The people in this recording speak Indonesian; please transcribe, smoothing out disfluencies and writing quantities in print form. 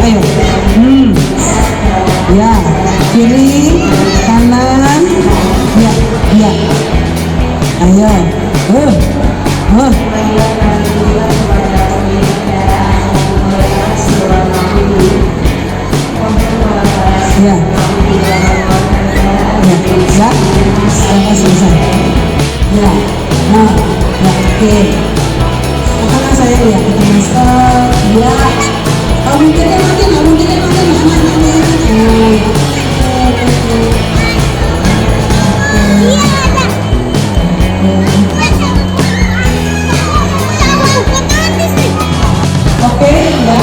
ayo. Ya, kiri, kanan, ya, ya. Ayo, ya, ya, sampai selesai. Ya, nah, ya, oke. Kanan saya ya, kanan stop, ya. Mungkin oke, ya.